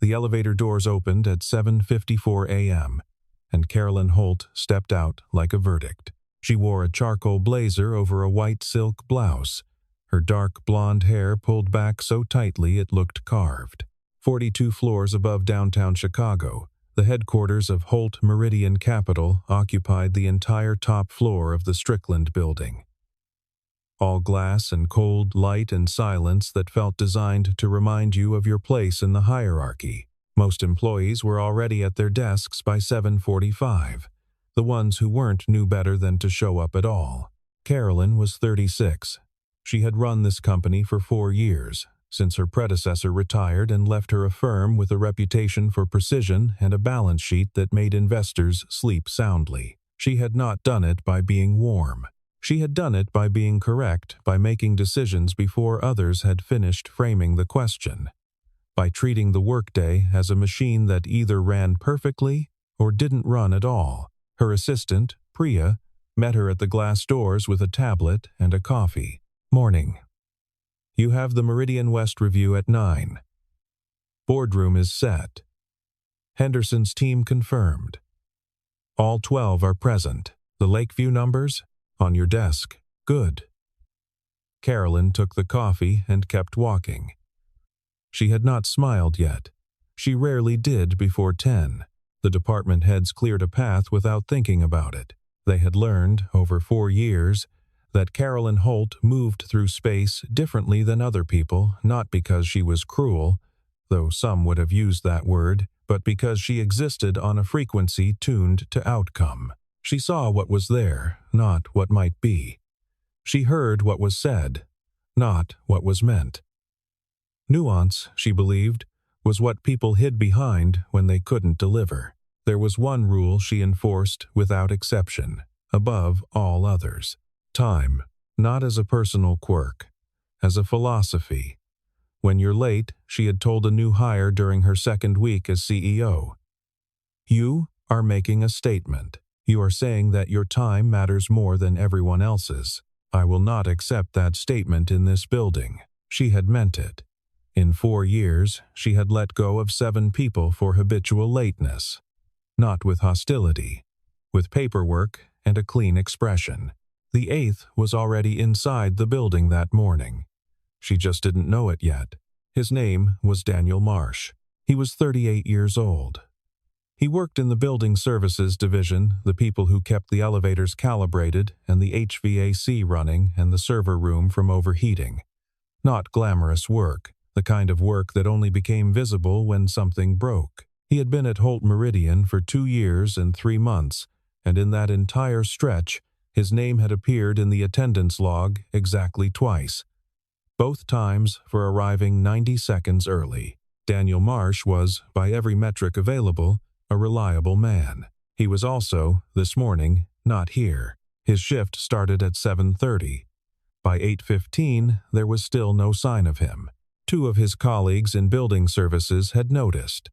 The elevator doors opened at 7:54 a.m., and Carolyn Holt stepped out like a verdict. She wore a charcoal blazer over a white silk blouse, her dark blonde hair pulled back so tightly it looked carved. 42 floors above downtown Chicago, the headquarters of Holt Meridian Capital occupied the entire top floor of the Strickland building. All glass and cold light and silence that felt designed to remind you of your place in the hierarchy. Most employees were already at their desks by 7:45. The ones who weren't knew better than to show up at all. Carolyn was 36. She had run this company for 4 years, since her predecessor retired and left her a firm with a reputation for precision and a balance sheet that made investors sleep soundly. She had not done it by being warm. She had done it by being correct, by making decisions before others had finished framing the question, by treating the workday as a machine that either ran perfectly or didn't run at all. Her assistant, Priya, met her at the glass doors with a tablet and a coffee. Morning. You have the Meridian West review at 9. Boardroom is set. Henderson's team confirmed. All 12 are present. The Lakeview numbers? On your desk. Good. Carolyn took the coffee and kept walking. She had not smiled yet. She rarely did before 10. The department heads cleared a path without thinking about it. They had learned, over 4 years, that Carolyn Holt moved through space differently than other people, not because she was cruel, though some would have used that word, but because she existed on a frequency tuned to outcome. She saw what was there, not what might be. She heard what was said, not what was meant. Nuance, she believed, was what people hid behind when they couldn't deliver. There was one rule she enforced without exception, above all others. Time, not as a personal quirk, as a philosophy. When you're late, she had told a new hire during her second week as CEO. You are making a statement. You are saying that your time matters more than everyone else's. I will not accept that statement in this building. She had meant it. In 4 years, she had let go of 7 people for habitual lateness. Not with hostility, with paperwork and a clean expression. The 8th was already inside the building that morning. She just didn't know it yet. His name was Daniel Marsh. He was 38 years old. He worked in the building services division, the people who kept the elevators calibrated and the HVAC running and the server room from overheating. Not glamorous work, the kind of work that only became visible when something broke. He had been at Holt Meridian for 2 years and 3 months, and in that entire stretch, his name had appeared in the attendance log exactly twice, both times for arriving 90 seconds early. Daniel Marsh was, by every metric available, a reliable man. He was also, this morning, not here. His shift started at 7:30. By 8:15, there was still no sign of him. 2 of his colleagues in building services had noticed.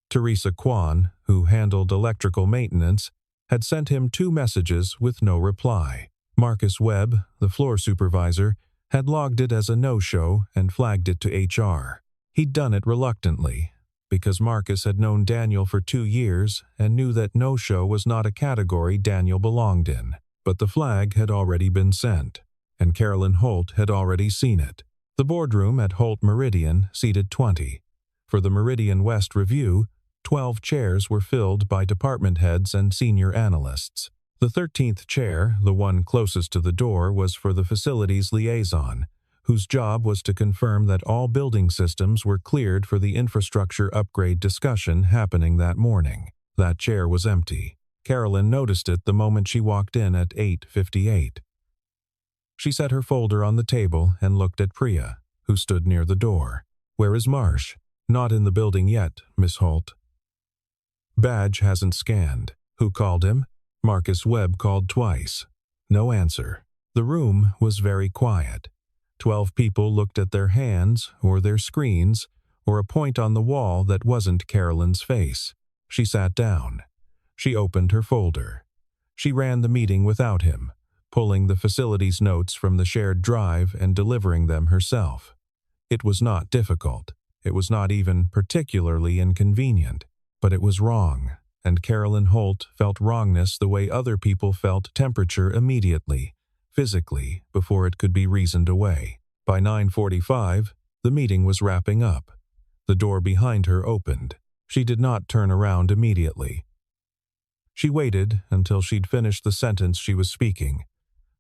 Teresa Kwan, who handled electrical maintenance, had sent him 2 messages with no reply. Marcus Webb, the floor supervisor, had logged it as a no-show and flagged it to HR. He'd done it reluctantly, because Marcus had known Daniel for 2 years and knew that no-show was not a category Daniel belonged in. But the flag had already been sent, and Carolyn Holt had already seen it. The boardroom at Holt Meridian seated 20. For the Meridian West review, 12 chairs were filled by department heads and senior analysts. The 13th chair, the one closest to the door, was for the facilities liaison, whose job was to confirm that all building systems were cleared for the infrastructure upgrade discussion happening that morning. That chair was empty. Carolyn noticed it the moment she walked in at 8:58. She set her folder on the table and looked at Priya, who stood near the door. "Where is Marsh?" "Not in the building yet, Miss Holt." "Badge hasn't scanned." "Who called him?" Marcus Webb called twice. No answer. The room was very quiet. 12 people looked at their hands, or their screens, or a point on the wall that wasn't Carolyn's face. She sat down. She opened her folder. She ran the meeting without him, pulling the facilities notes from the shared drive and delivering them herself. It was not difficult. It was not even particularly inconvenient, but it was wrong, and Carolyn Holt felt wrongness the way other people felt temperature immediately, physically, before it could be reasoned away. By 9:45, the meeting was wrapping up. The door behind her opened. She did not turn around immediately. She waited until she'd finished the sentence she was speaking,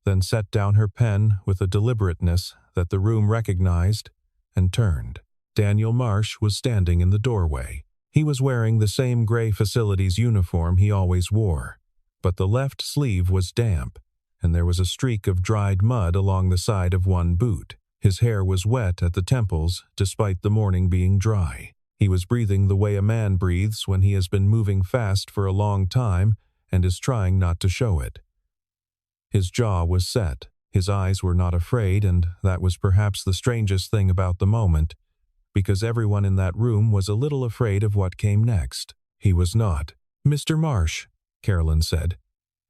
then set down her pen with a deliberateness that the room recognized and turned. Daniel Marsh was standing in the doorway. He was wearing the same gray facilities uniform he always wore, but the left sleeve was damp, and there was a streak of dried mud along the side of one boot. His hair was wet at the temples, despite the morning being dry. He was breathing the way a man breathes when he has been moving fast for a long time and is trying not to show it. His jaw was set, his eyes were not afraid, and that was perhaps the strangest thing about the moment, because everyone in that room was a little afraid of what came next. He was not. "Mr. Marsh," Carolyn said.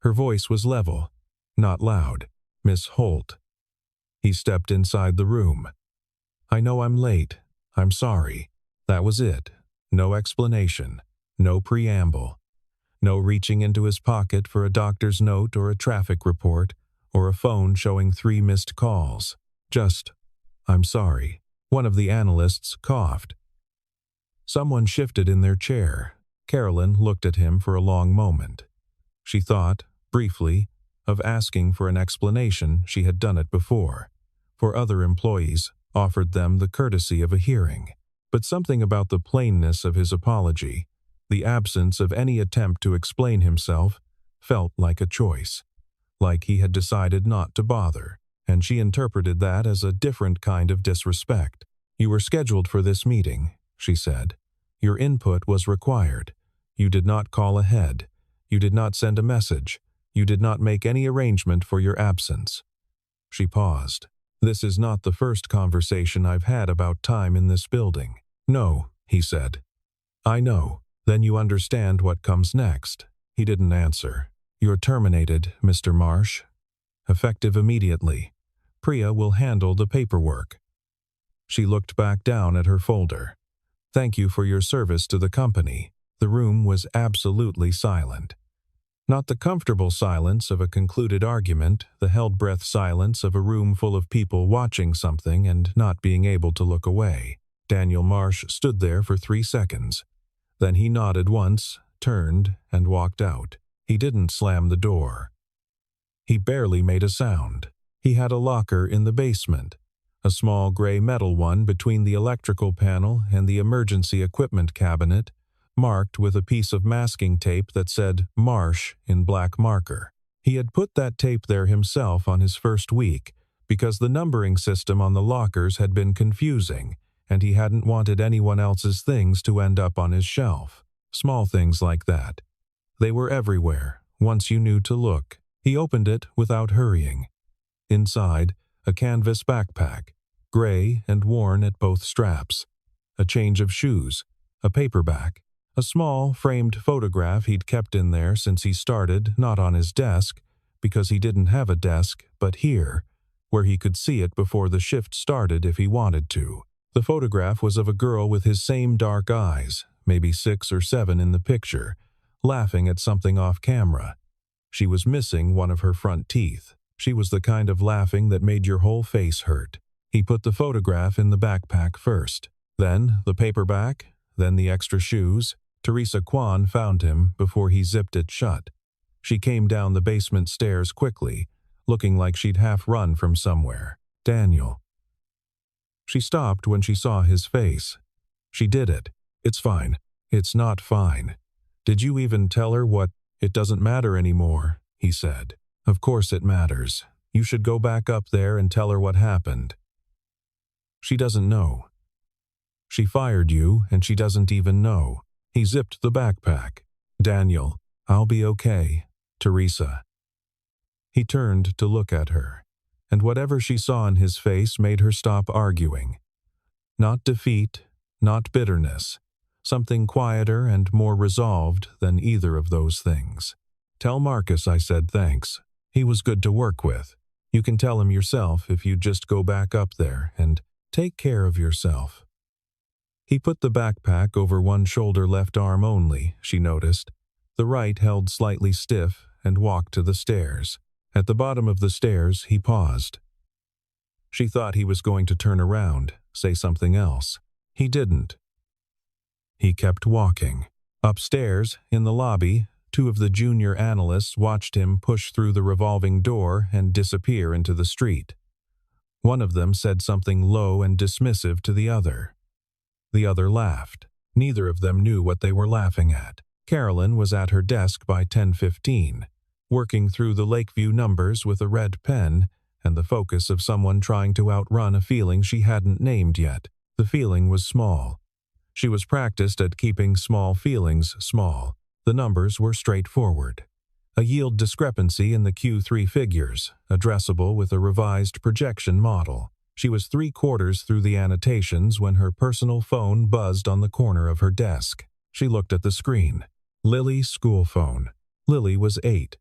Her voice was level, not loud. "Miss Holt." He stepped inside the room. "I know I'm late. I'm sorry." That was it. No explanation. No preamble. No reaching into his pocket for a doctor's note or a traffic report or a phone showing 3 missed calls. Just, "I'm sorry." One of the analysts coughed. Someone shifted in their chair. Carolyn looked at him for a long moment. She thought, briefly, of asking for an explanation. She had done it before. For other employees, offered them the courtesy of a hearing. But something about the plainness of his apology, the absence of any attempt to explain himself, felt like a choice. Like he had decided not to bother, and she interpreted that as a different kind of disrespect. "You were scheduled for this meeting," she said. "Your input was required. You did not call ahead. You did not send a message. You did not make any arrangement for your absence." She paused. "This is not the first conversation I've had about time in this building." "No," he said. "I know. Then you understand what comes next." He didn't answer. "You're terminated, Mr. Marsh. Effective immediately. Priya will handle the paperwork." She looked back down at her folder. "Thank you for your service to the company." The room was absolutely silent. Not the comfortable silence of a concluded argument, the held-breath silence of a room full of people watching something and not being able to look away. Daniel Marsh stood there for 3 seconds. Then he nodded once, turned, and walked out. He didn't slam the door. He barely made a sound. He had a locker in the basement, a small gray metal one between the electrical panel and the emergency equipment cabinet, marked with a piece of masking tape that said Marsh in black marker. He had put that tape there himself on his first week because the numbering system on the lockers had been confusing, and he hadn't wanted anyone else's things to end up on his shelf. Small things like that. They were everywhere, once you knew to look. He opened it without hurrying. Inside, a canvas backpack, gray and worn at both straps. A change of shoes, a paperback, a small, framed photograph he'd kept in there since he started, not on his desk, because he didn't have a desk, but here, where he could see it before the shift started if he wanted to. The photograph was of a girl with his same dark eyes, maybe 6 or 7 in the picture, laughing at something off camera. She was missing one of her front teeth. She was the kind of laughing that made your whole face hurt. He put the photograph in the backpack first, then the paperback, then the extra shoes. Teresa Kwan found him before he zipped it shut. She came down the basement stairs quickly, looking like she'd half run from somewhere. "Daniel." She stopped when she saw his face. She did it. "It's fine." "It's not fine." "Did you even tell her what—" "It doesn't matter anymore," he said. "Of course it matters. You should go back up there and tell her what happened." "She doesn't know. She fired you, and she doesn't even know." He zipped the backpack. "Daniel, I'll be okay. Teresa." He turned to look at her, and whatever she saw in his face made her stop arguing. Not defeat, not bitterness. Something quieter and more resolved than either of those things. "Tell Marcus I said thanks. He was good to work with. You can tell him yourself if you just go back up there and take care of yourself." He put the backpack over one shoulder, left arm only, she noticed. The right held slightly stiff, and walked to the stairs. At the bottom of the stairs, he paused. She thought he was going to turn around, say something else. He didn't. He kept walking. Upstairs, in the lobby, two of the junior analysts watched him push through the revolving door and disappear into the street. One of them said something low and dismissive to the other. The other laughed. Neither of them knew what they were laughing at. Carolyn was at her desk by 10:15, working through the Lakeview numbers with a red pen and the focus of someone trying to outrun a feeling she hadn't named yet. The feeling was small. She was practiced at keeping small feelings small. The numbers were straightforward. A yield discrepancy in the Q3 figures, addressable with a revised projection model. She was 3/4 through the annotations when her personal phone buzzed on the corner of her desk. She looked at the screen. Lily's school phone. Lily was 8.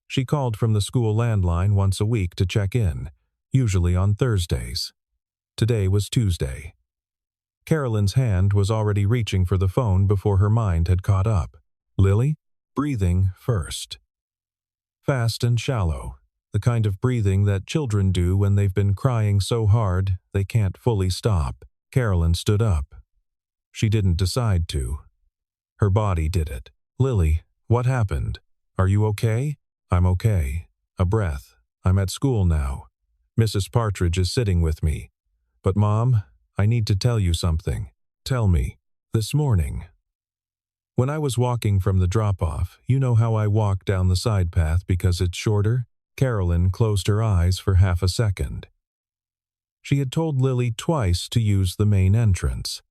She called from the school landline once a week to check in, usually on Thursdays. Today was Tuesday. Carolyn's hand was already reaching for the phone before her mind had caught up. Lily? Breathing first. Fast and shallow. The kind of breathing that children do when they've been crying so hard they can't fully stop. Carolyn stood up. She didn't decide to. Her body did it. Lily, what happened? Are you okay? I'm okay. A breath. I'm at school now. Mrs. Partridge is sitting with me. But Mom, I need to tell you something. Tell me. This morning. When I was walking from the drop-off, you know how I walk down the side path because it's shorter? Carolyn closed her eyes for half a second. She had told Lily twice to use the main entrance.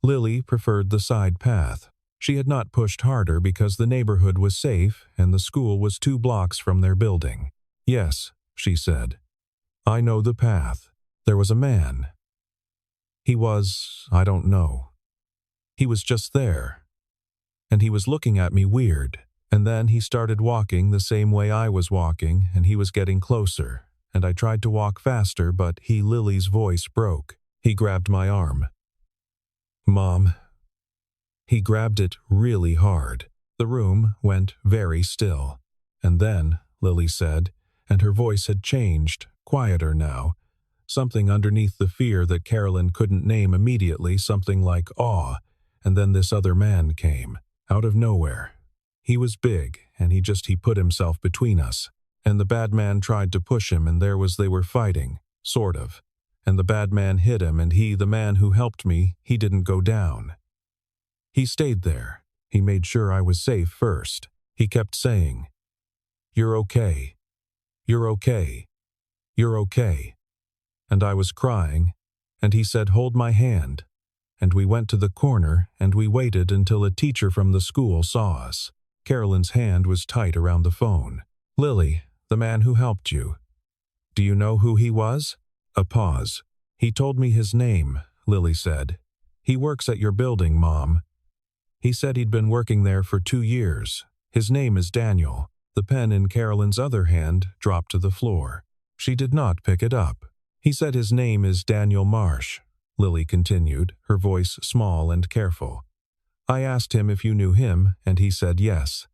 Lily preferred the side path. She had not pushed harder because the neighborhood was safe and the school was 2 blocks from their building. Yes, she said. I know the path. There was a man. He was, I don't know. He was just there. And he was looking at me weird. And then he started walking the same way I was walking, and he was getting closer. And I tried to walk faster, but Lily's voice broke. He grabbed my arm. Mom. He grabbed it really hard. The room went very still. And then, Lily said, and her voice had changed, quieter now. Something underneath the fear that Carolyn couldn't name immediately, something like awe. And then this other man came, out of nowhere. He was big, and he put himself between us. And the bad man tried to push him, and they were fighting, sort of. And the bad man hit him, and the man who helped me, he didn't go down. He stayed there. He made sure I was safe first. He kept saying, "You're okay. You're okay. You're okay." And I was crying, and he said, "Hold my hand." And we went to the corner, and we waited until a teacher from the school saw us. Carolyn's hand was tight around the phone. Lily, the man who helped you. Do you know who he was? A pause. He told me his name, Lily said. He works at your building, Mom. He said he'd been working there for 2 years. His name is Daniel. The pen in Carolyn's other hand dropped to the floor. She did not pick it up. He said his name is Daniel Marsh, Lily continued, her voice small and careful. I asked him if you knew him, and he said yes.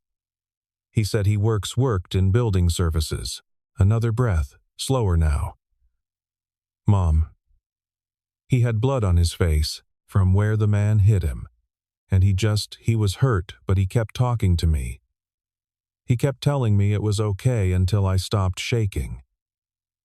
He said he worked in building services. Another breath, slower now. Mom. He had blood on his face, from where the man hit him. And he was hurt, but he kept talking to me. He kept telling me it was okay until I stopped shaking.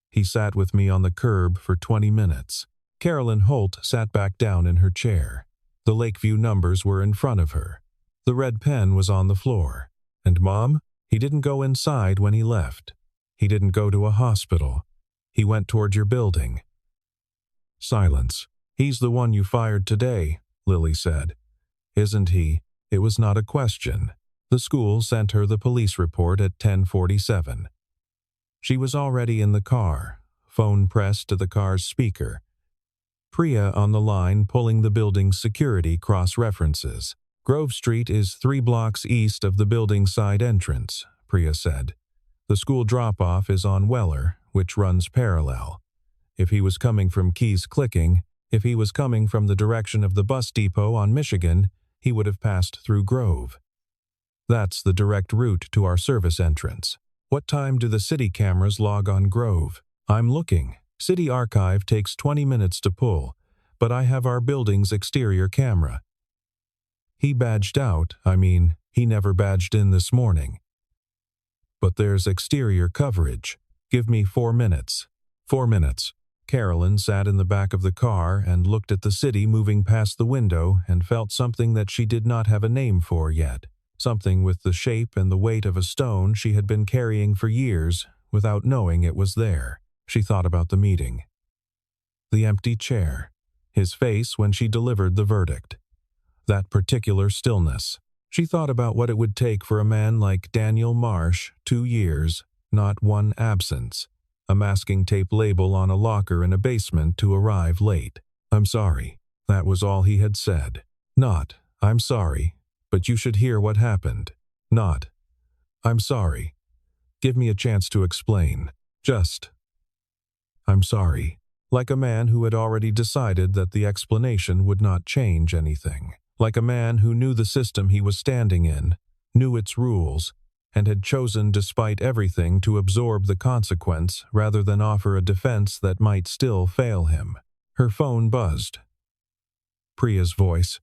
He sat with me on the curb for 20 minutes. Carolyn Holt sat back down in her chair. The Lakeview numbers were in front of her. The red pen was on the floor. And Mom, he didn't go inside when he left. He didn't go to a hospital. He went toward your building. Silence. He's the one you fired today, Lily said. Isn't he? It was not a question. The school sent her the police report at 10:47. She was already in the car, phone pressed to the car's speaker. Priya on the line pulling the building's security cross-references. Grove Street is 3 blocks east of the building's side entrance, Priya said. The school drop-off is on Weller, which runs parallel. If he was coming from Keys Clicking, If he was coming from the direction of the bus depot on Michigan, he would have passed through Grove. That's the direct route to our service entrance. What time do the city cameras log on Grove? I'm looking. City Archive takes 20 minutes to pull, but I have our building's exterior camera. He badged out, he never badged in this morning. But there's exterior coverage. Give me 4 minutes. 4 minutes. Carolyn sat in the back of the car and looked at the city moving past the window and felt something that she did not have a name for yet. Something with the shape and the weight of a stone she had been carrying for years without knowing it was there. She thought about the meeting. The empty chair. His face when she delivered the verdict. That particular stillness. She thought about what it would take for a man like Daniel Marsh, 2 years, not one absence. A masking tape label on a locker in a basement to arrive late. I'm sorry. That was all he had said. Not, I'm sorry, but you should hear what happened. Not, I'm sorry. Give me a chance to explain. Just, I'm sorry. Like a man who had already decided that the explanation would not change anything. Like a man who knew the system he was standing in, knew its rules, and had chosen despite everything to absorb the consequence rather than offer a defense that might still fail him. Her phone buzzed. Priya's voice.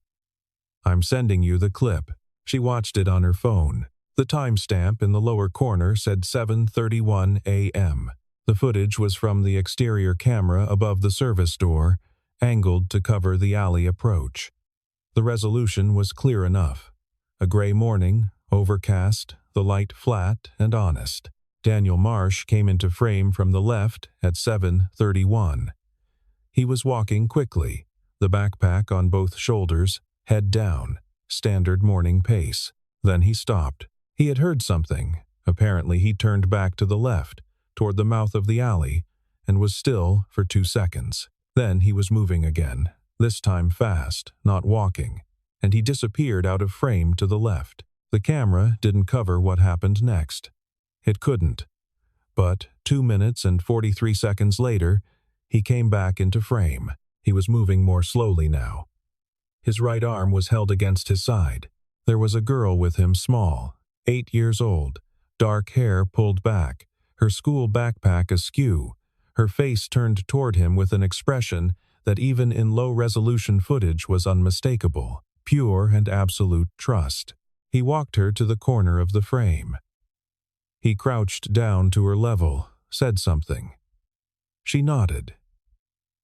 I'm sending you the clip. She watched it on her phone. The timestamp in the lower corner said 7:31 a.m. The footage was from the exterior camera above the service door, angled to cover the alley approach. The resolution was clear enough. A gray morning, overcast, the light flat and honest. Daniel Marsh came into frame from the left at 7:31. He was walking quickly, the backpack on both shoulders, head down, standard morning pace. Then he stopped. He had heard something. Apparently he turned back to the left, toward the mouth of the alley, and was still for 2 seconds. Then he was moving again, this time fast, not walking, and he disappeared out of frame to the left. The camera didn't cover what happened next. It couldn't. But 2 minutes and 43 seconds later, he came back into frame. He was moving more slowly now. His right arm was held against his side. There was a girl with him, small, 8 years old, dark hair pulled back, her school backpack askew, her face turned toward him with an expression that even in low-resolution footage was unmistakable, pure and absolute trust. He walked her to the corner of the frame. He crouched down to her level, said something. She nodded.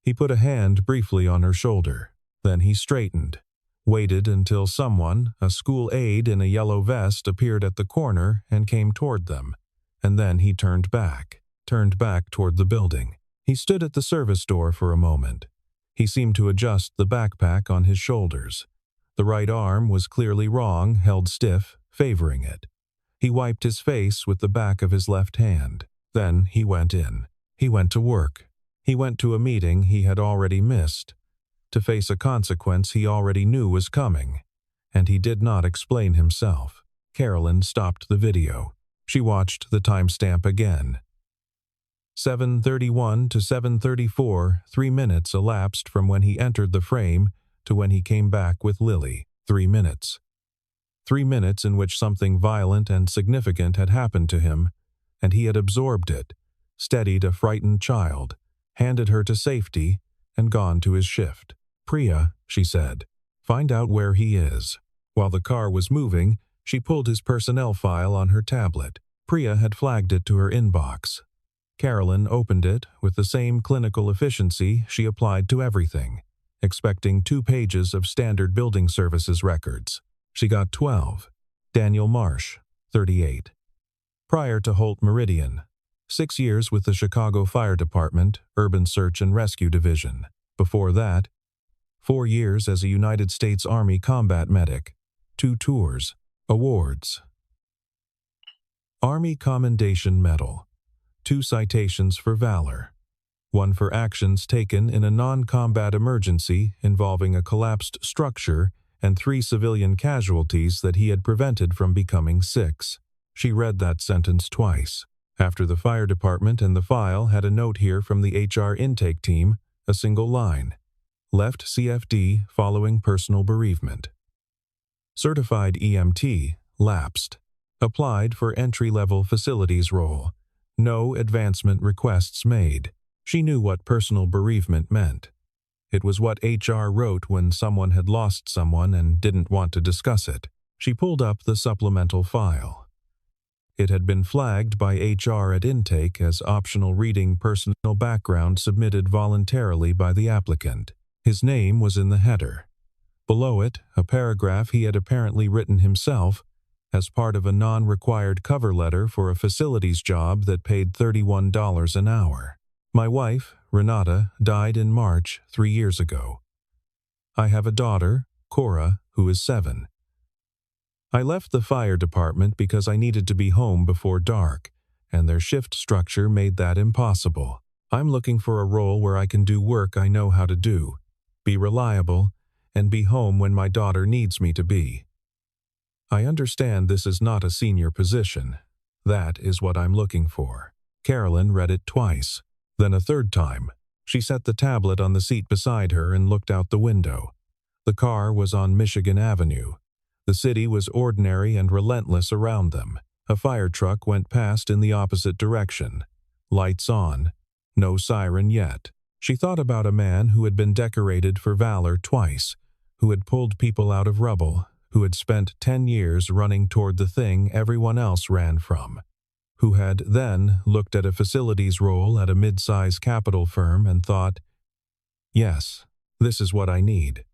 He put a hand briefly on her shoulder. Then he straightened, waited until someone, a school aide in a yellow vest, appeared at the corner and came toward them. And then he turned back toward the building. He stood at the service door for a moment. He seemed to adjust the backpack on his shoulders. The right arm was clearly wrong, held stiff, favoring it. He wiped his face with the back of his left hand. Then he went in. He went to work. He went to a meeting he had already missed, to face a consequence he already knew was coming, and he did not explain himself. Carolyn stopped the video. She watched the timestamp again. 7:31 to 7:34, 3 minutes elapsed from when he entered the frame to when he came back with Lily. 3 minutes. 3 minutes in which something violent and significant had happened to him, and he had absorbed it, steadied a frightened child, handed her to safety, and gone to his shift. Priya, she said, find out where he is. While the car was moving, she pulled his personnel file on her tablet. Priya had flagged it to her inbox. Carolyn opened it with the same clinical efficiency she applied to everything, expecting 2 pages of standard building services records. She got 12. Daniel Marsh, 38. Prior to Holt Meridian, 6 years with the Chicago Fire Department, Urban Search and Rescue Division. Before that, 4 years as a United States Army combat medic, 2 tours, awards. Army Commendation Medal, 2 citations for valor, 1 for actions taken in a non-combat emergency involving a collapsed structure and 3 civilian casualties that he had prevented from becoming 6. She read that sentence twice. After the fire department and the file had a note here from the HR intake team, a single line. left CFD following personal bereavement. Certified EMT, lapsed. Applied for entry-level facilities role. No advancement requests made. She knew what personal bereavement meant. It was what HR wrote when someone had lost someone and didn't want to discuss it. She pulled up the supplemental file. It had been flagged by HR at intake as optional reading personal background submitted voluntarily by the applicant. His name was in the header. Below it, a paragraph he had apparently written himself as part of a non-required cover letter for a facilities job that paid $31 an hour. My wife, Renata, died in March 3 years ago. I have a daughter, Cora, who is 7. I left the fire department because I needed to be home before dark, and their shift structure made that impossible. I'm looking for a role where I can do work I know how to do, be reliable, and be home when my daughter needs me to be. I understand this is not a senior position. That is what I'm looking for. Carolyn read it twice. Then a third time. She set the tablet on the seat beside her and looked out the window. The car was on Michigan Avenue. The city was ordinary and relentless around them. A fire truck went past in the opposite direction. Lights on. No siren yet. She thought about a man who had been decorated for valor twice, who had pulled people out of rubble, who had spent 10 years running toward the thing everyone else ran from, who had then looked at a facilities role at a mid-size capital firm and thought, yes, this is what I need,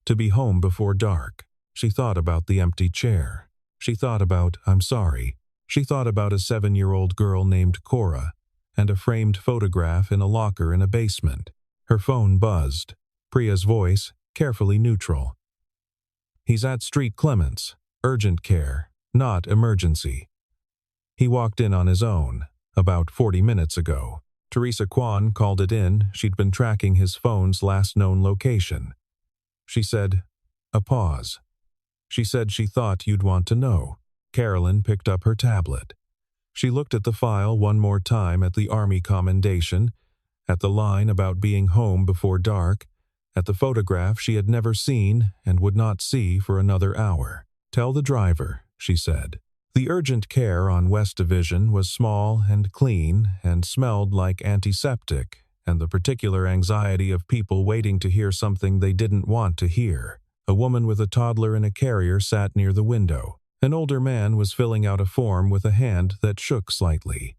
to be home before dark. She thought about the empty chair. She thought about, I'm sorry. She thought about a 7-year-old girl named Cora and a framed photograph in a locker in a basement. Her phone buzzed. Priya's voice, carefully neutral. He's at Street Clements. Urgent care, not emergency. He walked in on his own, about 40 minutes ago. Teresa Kwan called it in. She'd been tracking his phone's last known location. She said, a pause. She said she thought you'd want to know. Carolyn picked up her tablet. She looked at the file one more time, at the Army commendation, at the line about being home before dark, at the photograph she had never seen and would not see for another hour. Tell the driver, she said. The urgent care on West Division was small and clean and smelled like antiseptic and the particular anxiety of people waiting to hear something they didn't want to hear. A woman with a toddler in a carrier sat near the window. An older man was filling out a form with a hand that shook slightly.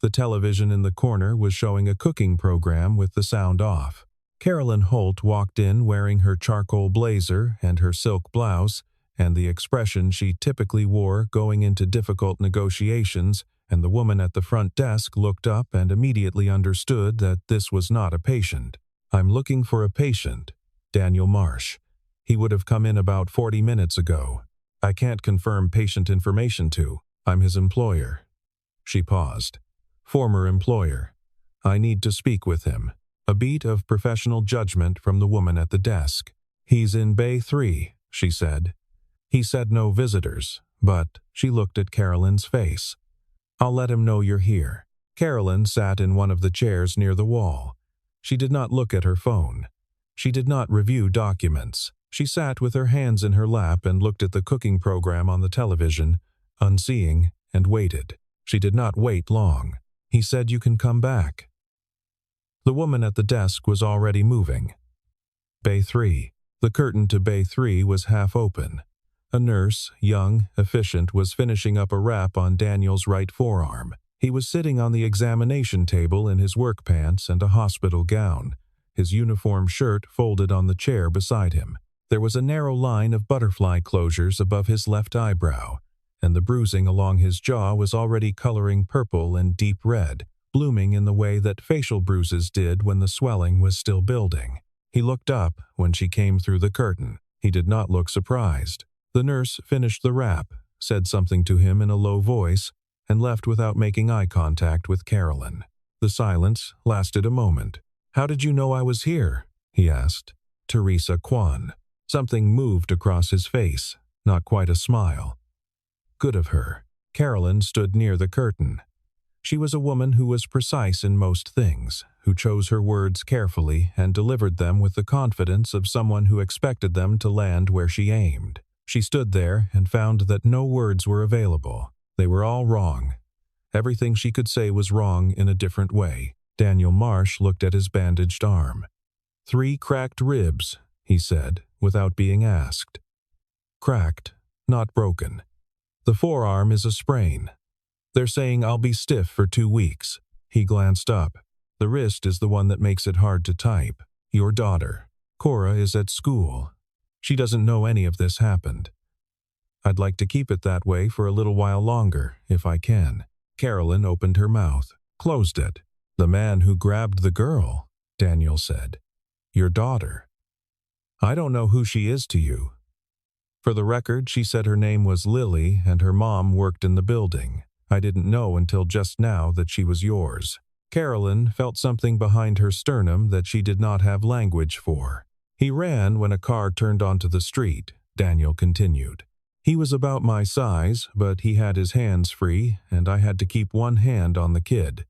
The television in the corner was showing a cooking program with the sound off. Carolyn Holt walked in wearing her charcoal blazer and her silk blouse and the expression she typically wore going into difficult negotiations, and the woman at the front desk looked up and immediately understood that this was not a patient. I'm looking for a patient. Daniel Marsh. He would have come in about 40 minutes ago. I can't confirm patient information to. I'm his employer. She paused. Former employer. I need to speak with him. A beat of professional judgment from the woman at the desk. He's in Bay 3, she said. He said no visitors, but she looked at Carolyn's face. I'll let him know you're here. Carolyn sat in one of the chairs near the wall. She did not look at her phone. She did not review documents. She sat with her hands in her lap and looked at the cooking program on the television, unseeing, and waited. She did not wait long. He said you can come back. The woman at the desk was already moving. Bay 3. The curtain to Bay 3 was half open. A nurse, young, efficient, was finishing up a wrap on Daniel's right forearm. He was sitting on the examination table in his work pants and a hospital gown, his uniform shirt folded on the chair beside him. There was a narrow line of butterfly closures above his left eyebrow, and the bruising along his jaw was already coloring purple and deep red, blooming in the way that facial bruises did when the swelling was still building. He looked up when she came through the curtain. He did not look surprised. The nurse finished the wrap, said something to him in a low voice, and left without making eye contact with Carolyn. The silence lasted a moment. How did you know I was here? He asked. Teresa Kwan. Something moved across his face, not quite a smile. Good of her. Carolyn stood near the curtain. She was a woman who was precise in most things, who chose her words carefully and delivered them with the confidence of someone who expected them to land where she aimed. She stood there and found that no words were available. They were all wrong. Everything she could say was wrong in a different way. Daniel Marsh looked at his bandaged arm. 3 cracked ribs, he said, without being asked. Cracked, not broken. The forearm is a sprain. They're saying I'll be stiff for 2 weeks. He glanced up. The wrist is the one that makes it hard to type. Your daughter, Cora, is at school. She doesn't know any of this happened. I'd like to keep it that way for a little while longer, if I can. Carolyn opened her mouth, closed it. The man who grabbed the girl, Daniel said. Your daughter. I don't know who she is to you. For the record, she said her name was Lily and her mom worked in the building. I didn't know until just now that she was yours. Carolyn felt something behind her sternum that she did not have language for. He ran when a car turned onto the street, Daniel continued. He was about my size, but he had his hands free, and I had to keep one hand on the kid.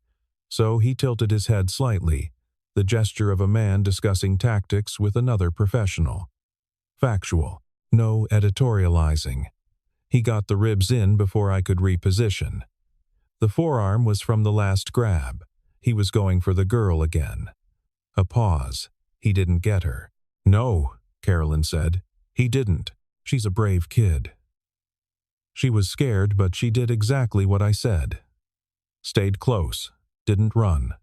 So he tilted his head slightly, the gesture of a man discussing tactics with another professional. Factual, no editorializing. He got the ribs in before I could reposition. The forearm was from the last grab. He was going for the girl again. A pause. He didn't get her. No, Carolyn said. He didn't. She's a brave kid. She was scared, but she did exactly what I said. Stayed close. Didn't run.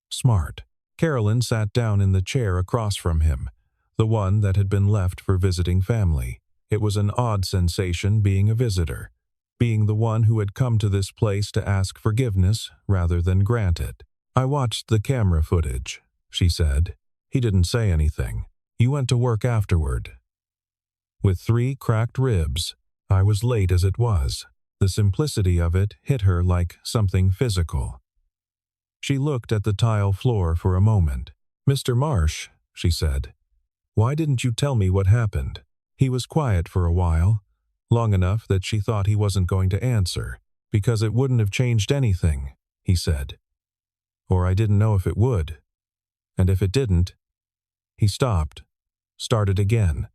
Smart. Carolyn sat down in the chair across from him, the one that had been left for visiting family. It was an odd sensation being a visitor, being the one who had come to this place to ask forgiveness rather than grant it. I watched the camera footage, she said. He didn't say anything. You went to work afterward. With 3 cracked ribs, I was late as it was. The simplicity of it hit her like something physical. She looked at the tile floor for a moment. Mr. Marsh, she said, why didn't you tell me what happened? He was quiet for a while, long enough that she thought he wasn't going to answer. Because it wouldn't have changed anything, he said. Or I didn't know if it would. And if it didn't, he stopped, started again.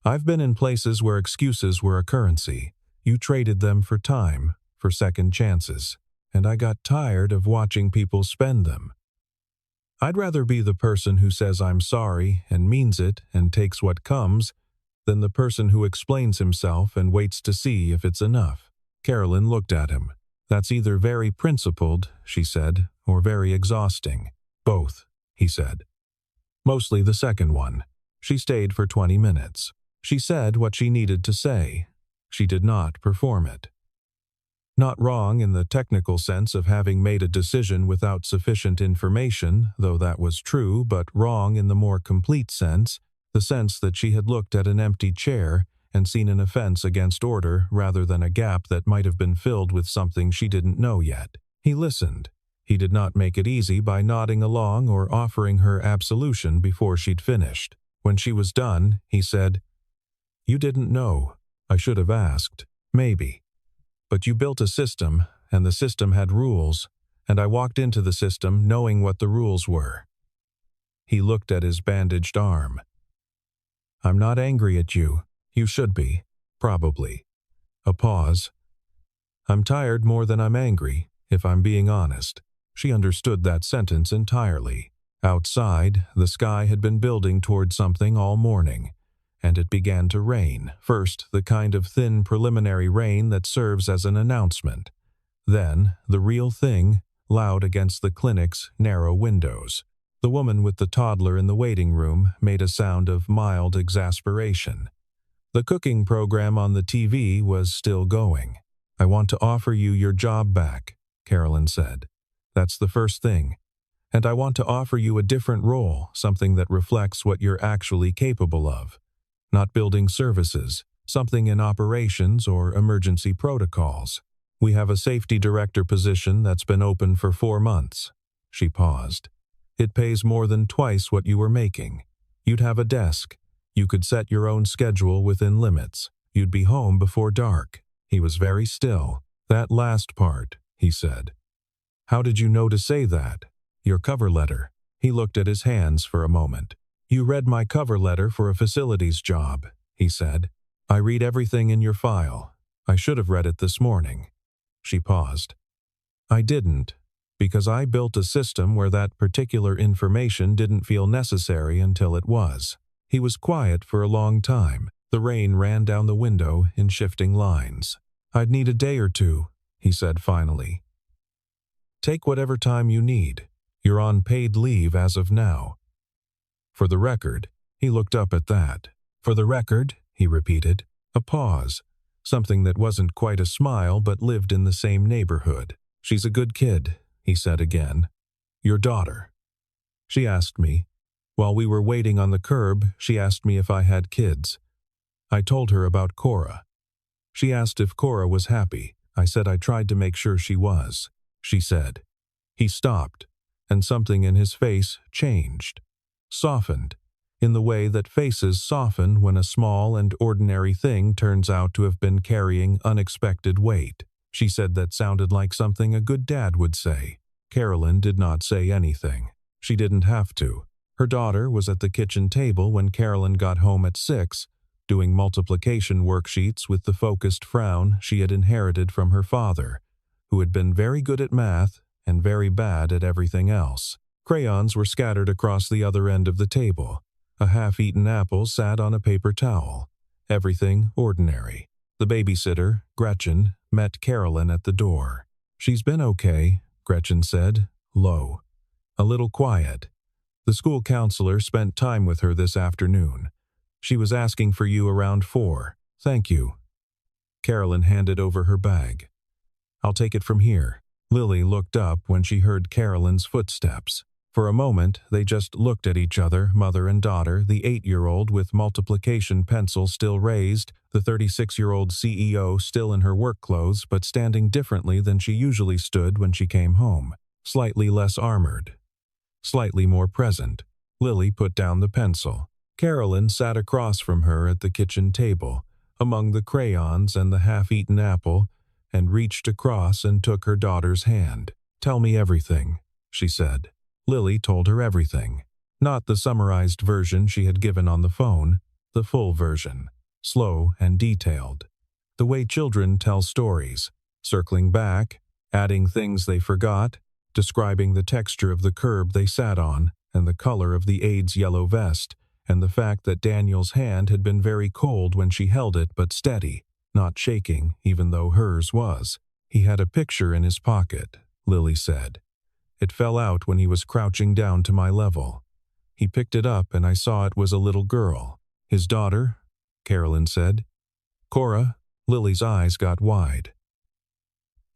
I've been in places where excuses were a currency. You traded them for time, for second chances, and I got tired of watching people spend them. I'd rather be the person who says I'm sorry and means it and takes what comes than the person who explains himself and waits to see if it's enough. Carolyn looked at him. That's either very principled, she said, or very exhausting. Both, he said. Mostly the second one. She stayed for 20 minutes. She said what she needed to say. She did not perform it. Not wrong in the technical sense of having made a decision without sufficient information, though that was true, but wrong in the more complete sense, the sense that she had looked at an empty chair and seen an offense against order rather than a gap that might have been filled with something she didn't know yet. He listened. He did not make it easy by nodding along or offering her absolution before she'd finished. When she was done, he said, You didn't know. I should have asked. Maybe. But you built a system, and the system had rules, and I walked into the system knowing what the rules were. He looked at his bandaged arm. I'm not angry at you. You should be. Probably. A pause. I'm tired more than I'm angry, if I'm being honest. She understood that sentence entirely. Outside, the sky had been building toward something all morning, and it began to rain. First, the kind of thin preliminary rain that serves as an announcement. Then, the real thing, loud against the clinic's narrow windows. The woman with the toddler in the waiting room made a sound of mild exasperation. The cooking program on the TV was still going. I want to offer you your job back, Carolyn said. That's the first thing. And I want to offer you a different role, something that reflects what you're actually capable of. Not building services, something in operations or emergency protocols. We have a safety director position that's been open for 4 months. She paused. It pays more than twice what you were making. You'd have a desk. You could set your own schedule within limits. You'd be home before dark. He was very still. That last part, he said. How did you know to say that? Your cover letter. He looked at his hands for a moment. You read my cover letter for a facilities job, he said. I read everything in your file. I should have read it this morning. She paused. I didn't, because I built a system where that particular information didn't feel necessary until it was. He was quiet for a long time. The rain ran down the window in shifting lines. I'd need a day or two, he said finally. Take whatever time you need. You're on paid leave as of now. For the record, he looked up at that. For the record, he repeated. A pause. Something that wasn't quite a smile but lived in the same neighborhood. She's a good kid, he said again. Your daughter. She asked me. While we were waiting on the curb, she asked me if I had kids. I told her about Cora. She asked if Cora was happy. I said I tried to make sure she was. She said. He stopped, and something in his face changed. Softened, in the way that faces soften when a small and ordinary thing turns out to have been carrying unexpected weight. She said that sounded like something a good dad would say. Carolyn did not say anything. She didn't have to. Her daughter was at the kitchen table when Carolyn got home at 6, doing multiplication worksheets with the focused frown she had inherited from her father, who had been very good at math and very bad at everything else. Crayons were scattered across the other end of the table. A half-eaten apple sat on a paper towel. Everything ordinary. The babysitter, Gretchen, met Carolyn at the door. She's been okay, Gretchen said, low. A little quiet. The school counselor spent time with her this afternoon. She was asking for you around 4. Thank you. Carolyn handed over her bag. I'll take it from here. Lily looked up when she heard Carolyn's footsteps. For a moment, they just looked at each other, mother and daughter, the 8-year-old with multiplication pencil still raised, the 36-year-old CEO still in her work clothes but standing differently than she usually stood when she came home. Slightly less armored. Slightly more present. Lily put down the pencil. Carolyn sat across from her at the kitchen table, among the crayons and the half-eaten apple, and reached across and took her daughter's hand. Tell me everything, she said. Lily told her everything. Not the summarized version she had given on the phone, the full version. Slow and detailed. The way children tell stories. Circling back, adding things they forgot, describing the texture of the curb they sat on, and the color of the aide's yellow vest, and the fact that Daniel's hand had been very cold when she held it but steady, not shaking even though hers was. He had a picture in his pocket, Lily said. It fell out when he was crouching down to my level. He picked it up and I saw it was a little girl. His daughter, Carolyn said. Cora, Lily's eyes got wide.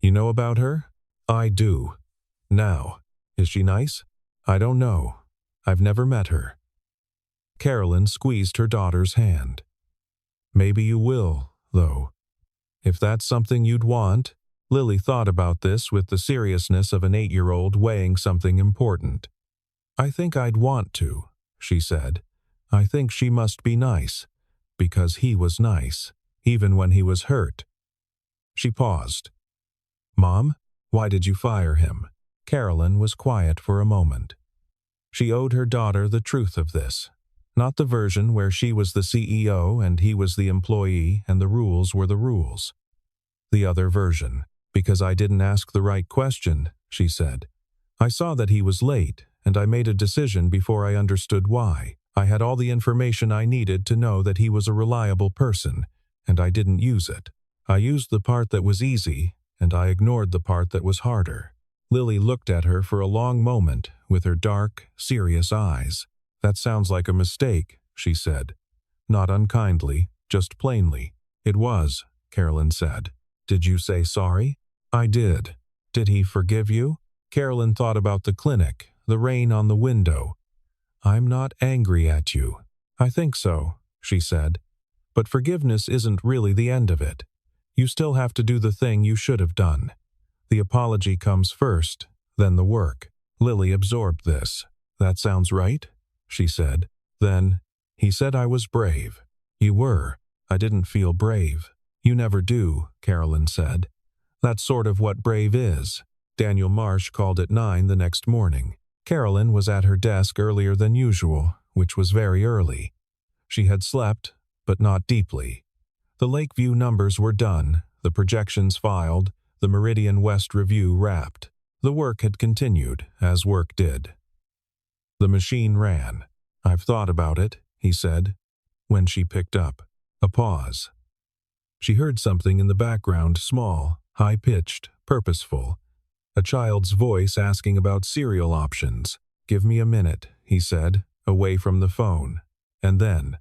You know about her? I do. Now, is she nice? I don't know. I've never met her. Carolyn squeezed her daughter's hand. Maybe you will, though. If that's something you'd want. Lily thought about this with the seriousness of an 8-year-old weighing something important. I think I'd want to, she said. I think she must be nice, because he was nice, even when he was hurt. She paused. Mom, why did you fire him? Carolyn was quiet for a moment. She owed her daughter the truth of this, not the version where she was the CEO and he was the employee and the rules were the rules. The other version. Because I didn't ask the right question, she said. I saw that he was late, and I made a decision before I understood why. I had all the information I needed to know that he was a reliable person, and I didn't use it. I used the part that was easy, and I ignored the part that was harder. Lily looked at her for a long moment with her dark, serious eyes. That sounds like a mistake, she said. Not unkindly, just plainly. It was, Carolyn said. Did you say sorry? I did. Did he forgive you? Carolyn thought about the clinic, the rain on the window. I'm not angry at you. I think so, she said. But forgiveness isn't really the end of it. You still have to do the thing you should have done. The apology comes first, then the work. Lily absorbed this. That sounds right, she said. Then, he said I was brave. You were. I didn't feel brave. You never do, Carolyn said. That's sort of what brave is. Daniel Marsh called at 9 the next morning. Carolyn was at her desk earlier than usual, which was very early. She had slept, but not deeply. The Lakeview numbers were done, the projections filed, the Meridian West review wrapped. The work had continued, as work did. The machine ran. "I've thought about it," he said, when she picked up. A pause. She heard something in the background, small, high-pitched, purposeful. A child's voice asking about cereal options. "Give me a minute," he said, away from the phone. And then,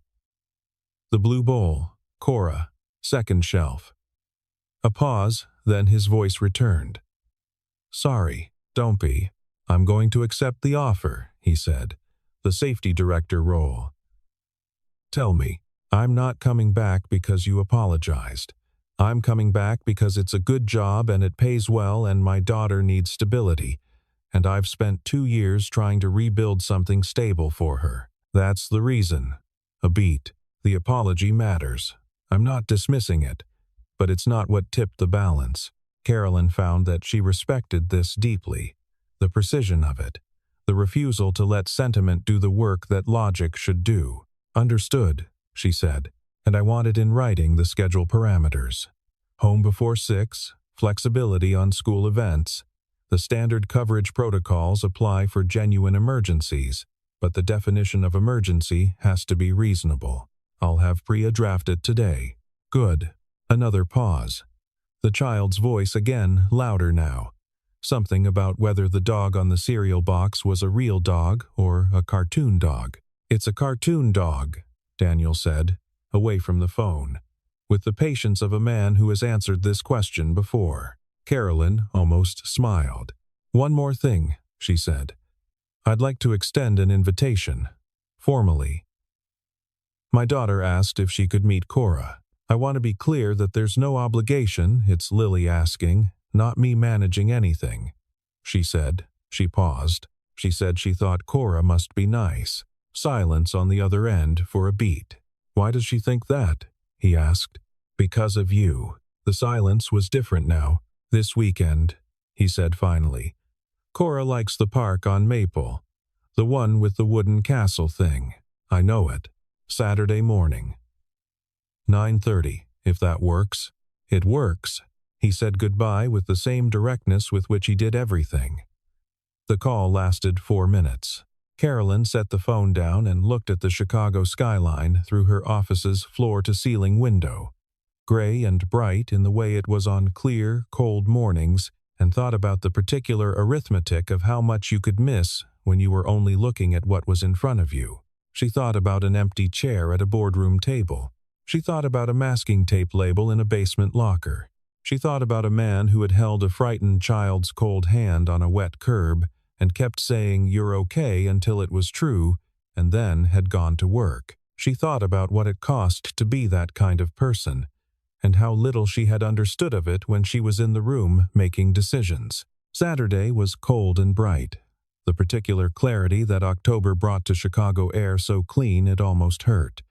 the blue bowl, Cora, second shelf. A pause, then his voice returned. "Sorry, don't be. I'm going to accept the offer," he said. "The safety director role. Tell me, I'm not coming back because you apologized. I'm coming back because it's a good job and it pays well and my daughter needs stability. And I've spent 2 years trying to rebuild something stable for her. That's the reason." A beat. The apology matters. I'm not dismissing it. But it's not what tipped the balance. Carolyn found that she respected this deeply. The precision of it. The refusal to let sentiment do the work that logic should do. "Understood," she said, "and I wanted in writing the schedule parameters. Home before 6, flexibility on school events. The standard coverage protocols apply for genuine emergencies, but the definition of emergency has to be reasonable. I'll have Priya draft it today." "Good." Another pause. The child's voice again, louder now. Something about whether the dog on the cereal box was a real dog or a cartoon dog. "It's a cartoon dog," Daniel said, away from the phone, with the patience of a man who has answered this question before. Carolyn almost smiled. "One more thing," she said. "I'd like to extend an invitation. Formally. My daughter asked if she could meet Cora. I want to be clear that there's no obligation, it's Lily asking, not me managing anything." She said. She paused. She said she thought Cora must be nice. Silence on the other end for a beat. "Why does she think that?" he asked. "Because of you." The silence was different now. "This weekend," he said finally. "Cora likes the park on Maple. The one with the wooden castle thing. I know it. Saturday morning. 9:30, if that works." "It works." He said goodbye with the same directness with which he did everything. The call lasted 4 minutes. Carolyn set the phone down and looked at the Chicago skyline through her office's floor-to-ceiling window, gray and bright in the way it was on clear, cold mornings, and thought about the particular arithmetic of how much you could miss when you were only looking at what was in front of you. She thought about an empty chair at a boardroom table. She thought about a masking tape label in a basement locker. She thought about a man who had held a frightened child's cold hand on a wet curb and kept saying "you're okay" until it was true, and then had gone to work. She thought about what it cost to be that kind of person, and how little she had understood of it when she was in the room making decisions. Saturday was cold and bright. The particular clarity that October brought to Chicago air so clean it almost hurt.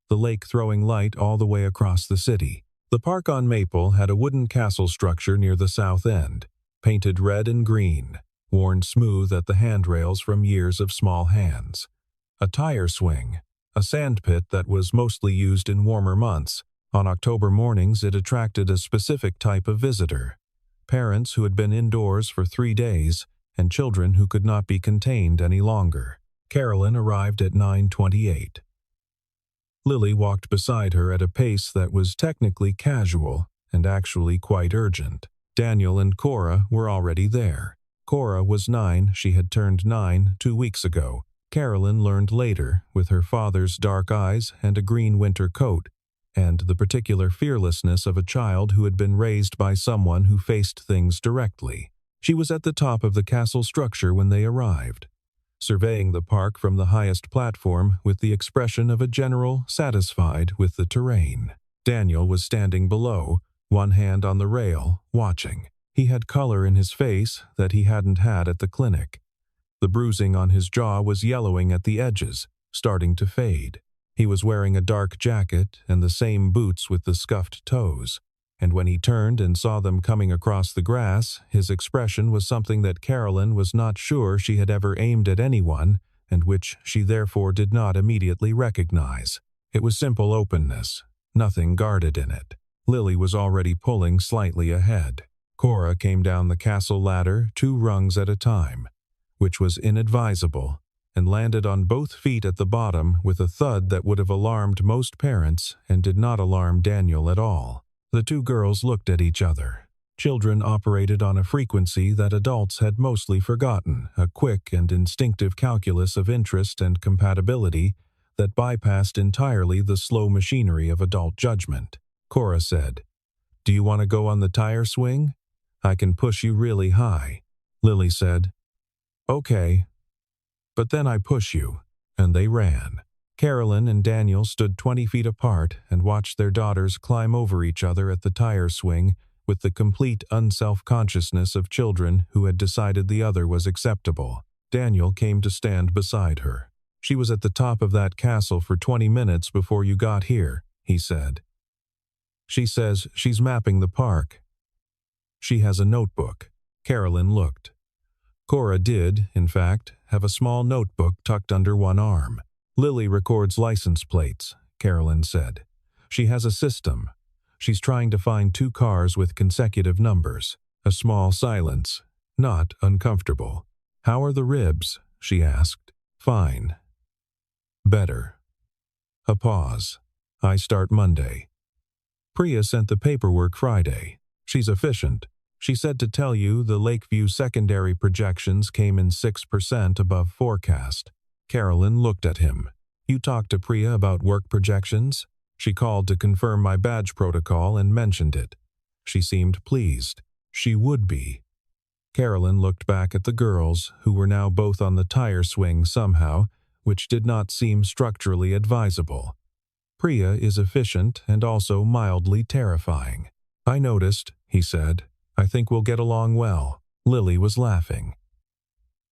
The lake throwing light all the way across the city. The park on Maple had a wooden castle structure near the south end, painted red and green, worn smooth at the handrails from years of small hands. A tire swing, a sandpit that was mostly used in warmer months. On October mornings it attracted a specific type of visitor. Parents who had been indoors for 3 days, and children who could not be contained any longer. Carolyn arrived at 9:28. Lily walked beside her at a pace that was technically casual and actually quite urgent. Daniel and Cora were already there. Cora was 9, she had turned 9 2 weeks ago. Carolyn learned later, with her father's dark eyes and a green winter coat, and the particular fearlessness of a child who had been raised by someone who faced things directly. She was at the top of the castle structure when they arrived, surveying the park from the highest platform with the expression of a general satisfied with the terrain. Daniel was standing below, one hand on the rail, watching. He had color in his face that he hadn't had at the clinic. The bruising on his jaw was yellowing at the edges, starting to fade. He was wearing a dark jacket and the same boots with the scuffed toes. and when he turned and saw them coming across the grass, his expression was something that Carolyn was not sure she had ever aimed at anyone, and which she therefore did not immediately recognize. It was simple openness, nothing guarded in it. Lily was already pulling slightly ahead. Cora came down the castle ladder 2 rungs at a time, which was inadvisable, and landed on both feet at the bottom with a thud that would have alarmed most parents and did not alarm Daniel at all. The 2 girls looked at each other. Children operated on a frequency that adults had mostly forgotten, a quick and instinctive calculus of interest and compatibility that bypassed entirely the slow machinery of adult judgment. Cora said, "Do you want to go on the tire swing? I can push you really high." Lily said, "Okay, but then I push you," and they ran. Carolyn and Daniel stood 20 feet apart and watched their daughters climb over each other at the tire swing with the complete unself-consciousness of children who had decided the other was acceptable. Daniel came to stand beside her. "She was at the top of that castle for 20 minutes before you got here," he said. "She says she's mapping the park. She has a notebook." Carolyn looked. Cora did, in fact, have a small notebook tucked under one arm. "Lily records license plates," Carolyn said. "She has a system. She's trying to find 2 cars with consecutive numbers." A small silence. Not uncomfortable. "How are the ribs?" she asked. "Fine. Better." A pause. "I start Monday. Priya sent the paperwork Friday. She's efficient. She said to tell you the Lakeview secondary projections came in 6% above forecast." Carolyn looked at him. "You talked to Priya about work projections?" "She called to confirm my badge protocol and mentioned it. She seemed pleased." "She would be." Carolyn looked back at the girls, who were now both on the tire swing somehow, which did not seem structurally advisable. "Priya is efficient and also mildly terrifying." "I noticed," he said. "I think we'll get along well." Lily was laughing.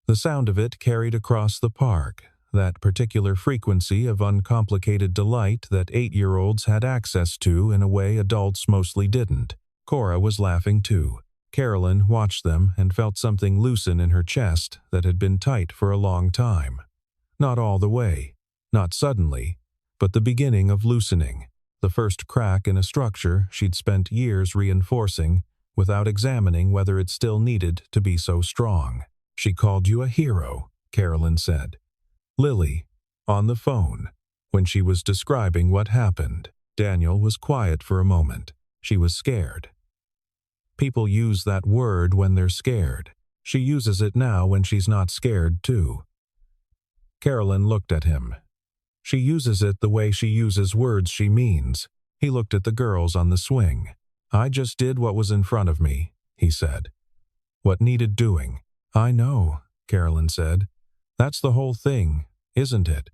The sound of it carried across the park, that particular frequency of uncomplicated delight that 8-year-olds had access to in a way adults mostly didn't. Cora was laughing too. Carolyn watched them and felt something loosen in her chest that had been tight for a long time. Not all the way, not suddenly, but the beginning of loosening, the first crack in a structure she'd spent years reinforcing without examining whether it still needed to be so strong. "She called you a hero," Carolyn said. Lily, on the phone, when she was describing what happened. Daniel was quiet for a moment. She was scared. People use that word when they're scared. She uses it now when she's not scared, too. Carolyn looked at him. She uses it the way she uses words she means. He looked at the girls on the swing. "I just did what was in front of me," he said. "What needed doing." "I know," Carolyn said. "That's the whole thing, isn't it?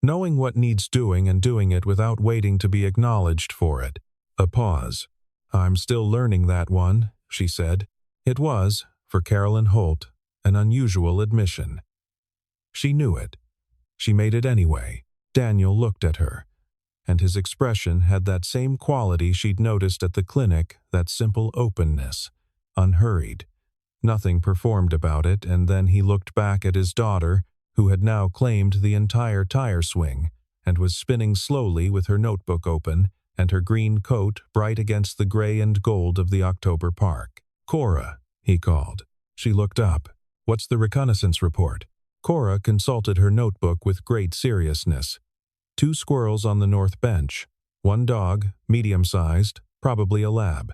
Knowing what needs doing and doing it without waiting to be acknowledged for it." A pause. "I'm still learning that one," she said. It was, for Carolyn Holt, an unusual admission. She knew it. She made it anyway. Daniel looked at her, and his expression had that same quality she'd noticed at the clinic, that simple openness, unhurried. Nothing performed about it, and then he looked back at his daughter, who had now claimed the entire tire swing, and was spinning slowly with her notebook open and her green coat bright against the gray and gold of the October park. "Cora," he called. She looked up. "What's the reconnaissance report?" Cora consulted her notebook with great seriousness. 2 squirrels on the north bench. 1 dog, medium-sized, probably a lab.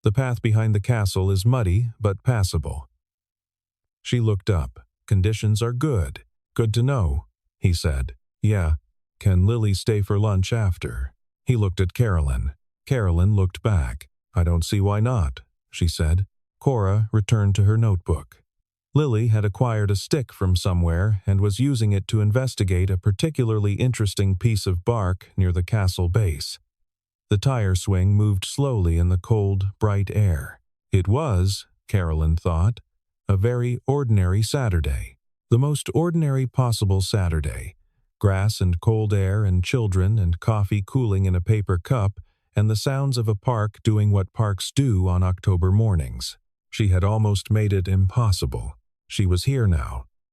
The path behind the castle is muddy, but passable. She looked up. "Conditions are good. Good to know," he said. "Yeah. Can Lily stay for lunch after?" He looked at Carolyn. Carolyn looked back. "I don't see why not," she said. Cora returned to her notebook. Lily had acquired a stick from somewhere and was using it to investigate a particularly interesting piece of bark near the castle base. The tire swing moved slowly in the cold, bright air. It was, Carolyn thought, a very ordinary Saturday. The most ordinary possible Saturday. Grass and cold air and children and coffee cooling in a paper cup and the sounds of a park doing what parks do on October mornings. She had almost made it impossible. She was here now,